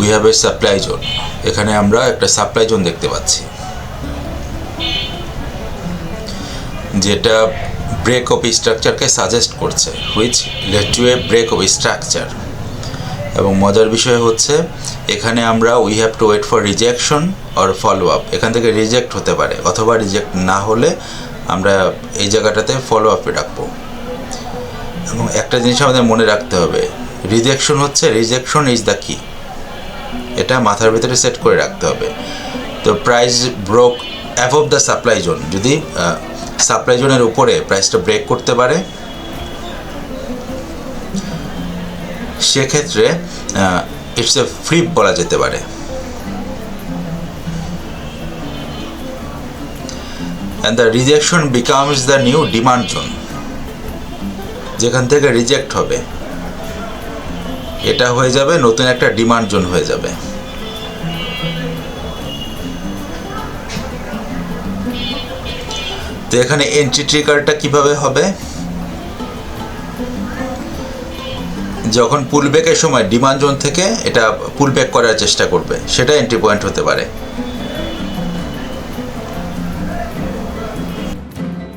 We have a supply zone. এখানে আমরা একটা সাপ্লাই জোন দেখতে পাচ্ছি, যেটা ব্রেক অফ স্ট্রাকচারকে সাজেস্ট করছে, which led to a break of structure. এবং মজার বিষয় হচ্ছে এখানে আমরা we have to wait for rejection or follow up, এখান থেকে রিজেক্ট হতে পারে, অথবা রিজেক্ট না হলে আমরা এই জায়গাটাতে ফলো আপে রাখবো। এবং একটা জিনিস আমাদের মনে রাখতে হবে, রিজেকশন হচ্ছে রিজেকশন ইজ দ্য কি, এটা মাথার ভিতরে সেট করে রাখতে হবে। তো price broke above the supply zone, যদি সাপ্লাই জোনের উপরে প্রাইসটা ব্রেক করতে পারে সেক্ষেত্রে ইটস এ ফ্লিপ বলা যেতে পারে। And the rejection becomes the new demand zone, যেখান থেকে রিজেক্ট হবে এটা হয়ে যাবে নতুন একটা ডিমান্ড জোন হয়ে যাবে। তো এখানে এন্ট্রি ট্রিগারটা কিভাবে হবে, যখন পুলব্যাকের সময় ডিমান্ড জোন থেকে এটা পুলব্যাক করার চেষ্টা করবে, সেটা এন্ট্রি পয়েন্ট হতে পারে।